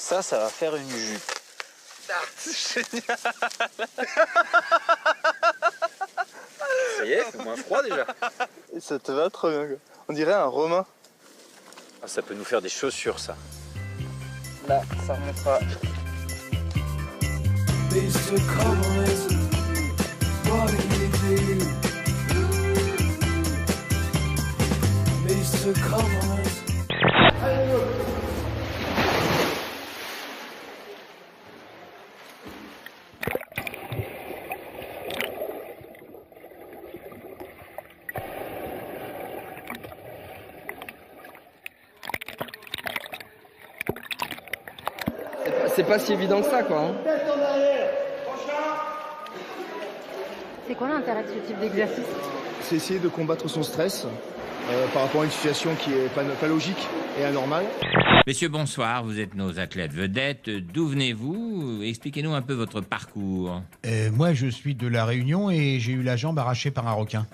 Ça va faire une jupe. Ah, c'est génial. Ça y est, c'est moins froid déjà. Et ça te va trop bien, quoi. On dirait un Romain. Ah, ça peut nous faire des chaussures, ça. Là, ça remettra. C'est pas si évident que ça, quoi. Hein. C'est quoi l'intérêt de ce type d'exercice? C'est essayer de combattre son stress par rapport à une situation qui est pas logique et anormale. Messieurs, bonsoir, vous êtes nos athlètes vedettes. D'où venez-vous? Expliquez-nous un peu votre parcours. Moi, je suis de La Réunion et j'ai eu la jambe arrachée par un requin.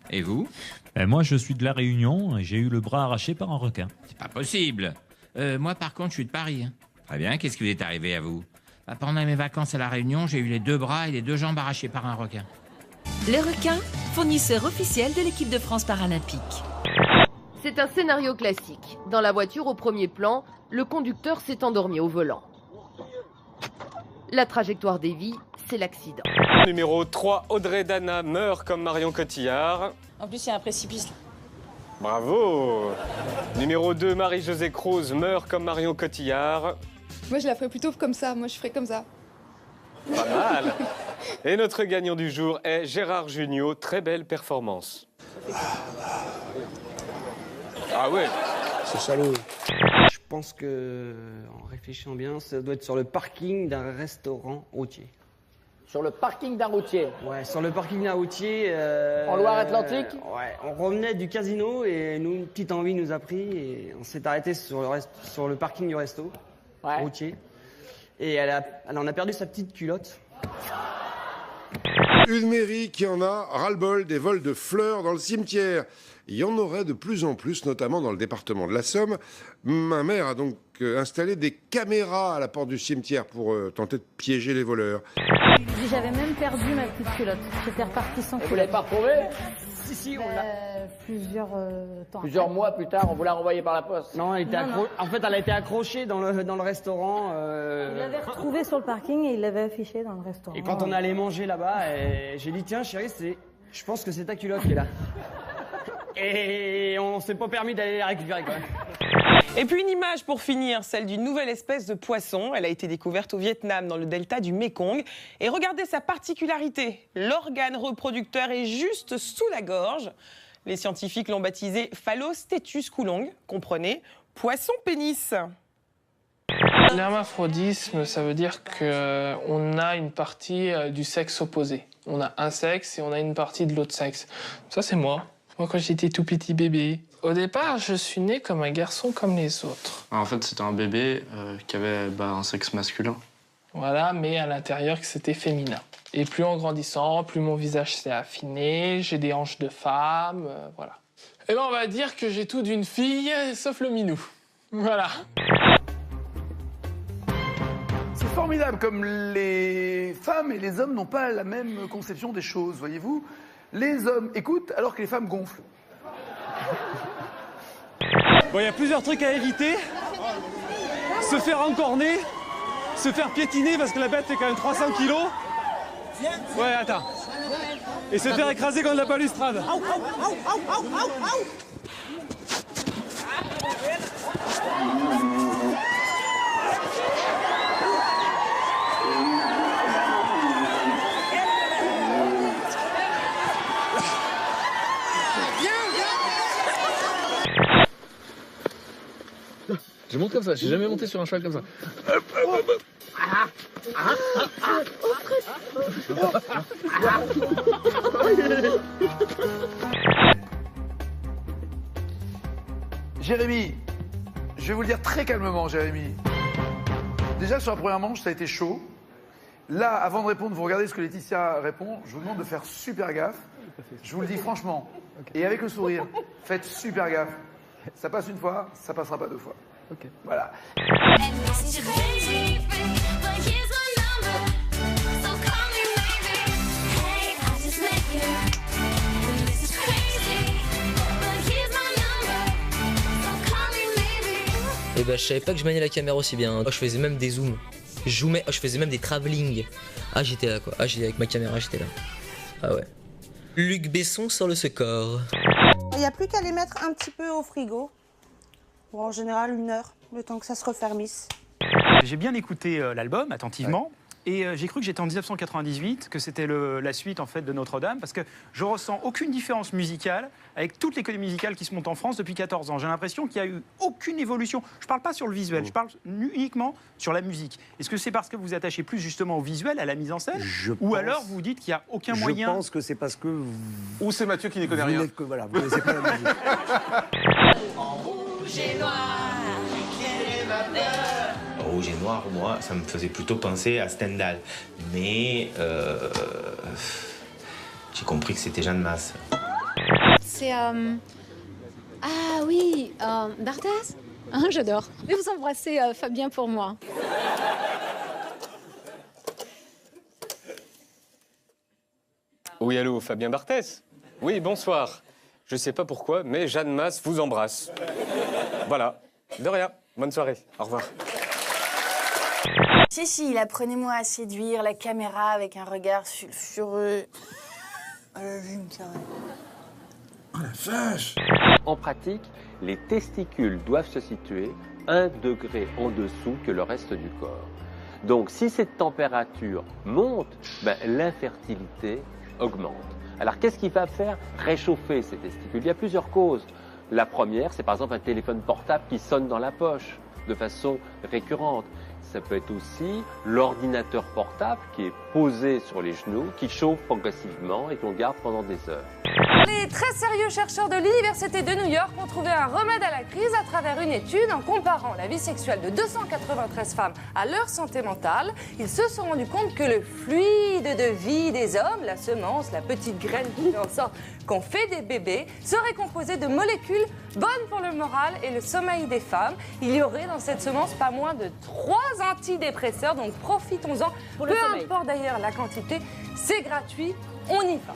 Et vous? Moi, je suis de La Réunion et j'ai eu le bras arraché par un requin. C'est pas possible. Moi, par contre, je suis de Paris. Très bien, qu'est-ce qui vous est arrivé à vous? Pendant mes vacances à La Réunion, j'ai eu les 2 bras et les 2 jambes arrachées par un requin. Les requins, fournisseur officiel de l'équipe de France paralympique. C'est un scénario classique. Dans la voiture, au premier plan, le conducteur s'est endormi au volant. La trajectoire des vies, c'est l'accident. Numéro 3, Audrey Dana meurt comme Marion Cotillard. En plus, il y a un précipice. Bravo. Numéro 2, Marie-Josée Croze meurt comme Marion Cotillard. Moi, je la ferais plutôt comme ça. Moi, je ferais comme ça. Pas mal. Et notre gagnant du jour est Gérard Jugnot. Très belle performance. Ah ouais. C'est salaud. Je pense que, en réfléchissant bien, ça doit être sur le parking d'un restaurant routier. Sur le parking d'un routier? Ouais, sur le parking d'un routier. En Loire-Atlantique? Ouais, on revenait du casino et nous, une petite envie nous a pris et on s'est arrêté sur le parking du resto routier. Et elle en a perdu sa petite culotte. Une mairie qui en a ras-le-bol des vols de fleurs dans le cimetière. Il y en aurait de plus en plus, notamment dans le département de la Somme. Ma mère a donc installé des caméras à la porte du cimetière pour tenter de piéger les voleurs. J'avais même perdu ma petite culotte. J'étais repartie sans culotte. Vous l'avez pas retrouvée? Si, on l'a. Plusieurs temps. Plusieurs mois plus tard, on vous l'a renvoyée par la poste. Non, en fait, elle a été accrochée dans le restaurant. Il l'avait retrouvée sur le parking et il l'avait affichée dans le restaurant. Et quand on allait manger là-bas, j'ai dit tiens chérie, je pense que c'est ta culotte qui est là. Et on s'est pas permis d'aller la récupérer quand même. Et puis une image pour finir, celle d'une nouvelle espèce de poisson. Elle a été découverte au Vietnam, dans le delta du Mekong. Et regardez sa particularité, l'organe reproducteur est juste sous la gorge. Les scientifiques l'ont baptisé Phallostetus coulong, comprenez, poisson pénis. L'hermaphrodisme, ça veut dire qu'on a une partie du sexe opposé. On a un sexe et on a une partie de l'autre sexe. Ça, c'est moi. Moi, quand j'étais tout petit bébé. Au départ, je suis né comme un garçon comme les autres. En fait, c'était un bébé qui avait un sexe masculin. Voilà, mais à l'intérieur, que c'était féminin. Et plus en grandissant, plus mon visage s'est affiné, j'ai des hanches de femme, voilà. Eh ben, on va dire que j'ai tout d'une fille, sauf le minou. Voilà. C'est formidable comme les femmes et les hommes n'ont pas la même conception des choses, voyez-vous. Les hommes écoutent alors que les femmes gonflent. Bon, il y a plusieurs trucs à éviter. Se faire encorner, se faire piétiner parce que la bête fait quand même 300 kilos. Ouais, attends. Et se faire écraser contre la balustrade. Je monte comme ça, j'ai jamais monté sur un cheval comme ça. Jérémy, je vais vous le dire très calmement, Jérémy. Déjà, sur la première manche, ça a été chaud. Là, avant de répondre, vous regardez ce que Laetitia répond. Je vous demande de faire super gaffe. Je vous le dis franchement. Et avec le sourire, faites super gaffe. Ça passe une fois, ça passera pas 2 fois. Ok. Voilà. Et bah, je savais pas que je maniais la caméra aussi bien. Oh, je faisais même des zooms. Je faisais même des travelling. Ah, j'étais là quoi. Ah, avec ma caméra, j'étais là. Ah ouais. Luc Besson sur le score. Il n'y a plus qu'à les mettre un petit peu au frigo. Bon, en général, 1 heure, le temps que ça se refermisse. J'ai bien écouté l'album attentivement. Et j'ai cru que j'étais en 1998, que c'était la suite en fait de Notre-Dame, parce que je ressens aucune différence musicale avec toutes les comédies musicales qui se montent en France depuis 14 ans. J'ai l'impression qu'il n'y a eu aucune évolution. Je ne parle pas sur le visuel, je parle uniquement sur la musique. Est-ce que c'est parce que vous vous attachez plus justement au visuel, à la mise en scène, ou alors vous dites qu'il n'y a aucun moyen? Je pense que c'est parce que Ou c'est Mathieu qui n'y connaît rien. Voilà, vous ne connaissez pas la musique. En rouge et noir, j'éclairai ma peur. Rouge et noir, moi, ça me faisait plutôt penser à Stendhal. Mais j'ai compris que c'était Jeanne Masse. C'est... Ah oui, Barthès. Hein, j'adore. Je vais vous embrasser, Fabien, pour moi. Oui, allô, Fabien Barthès? Oui, bonsoir. Je sais pas pourquoi, mais Jeanne Masse vous embrasse. Voilà. De rien. Bonne soirée. Au revoir. Si, il apprenez-moi à séduire la caméra avec un regard sulfureux. Oh, la vue me caresse. Oh la vache! En pratique, les testicules doivent se situer 1 degré en dessous que le reste du corps. Donc, si cette température monte, l'infertilité augmente. Alors, qu'est-ce qui va faire réchauffer ces testicules? Il y a plusieurs causes. La première, c'est par exemple un téléphone portable qui sonne dans la poche de façon récurrente. Ça peut être aussi l'ordinateur portable qui est posé sur les genoux, qui chauffe progressivement et qu'on garde pendant des heures. Les très sérieux chercheurs de l'Université de New York ont trouvé un remède à la crise à travers une étude en comparant la vie sexuelle de 293 femmes à leur santé mentale. Ils se sont rendus compte que le fluide de vie des hommes, la semence, la petite graine qui fait en sorte qu'on fait des bébés, serait composé de molécules bonnes pour le moral et le sommeil des femmes. Il y aurait dans cette semence pas moins de 3 antidépresseurs, donc profitons-en. Peu importe d'ailleurs la quantité, c'est gratuit, on y va.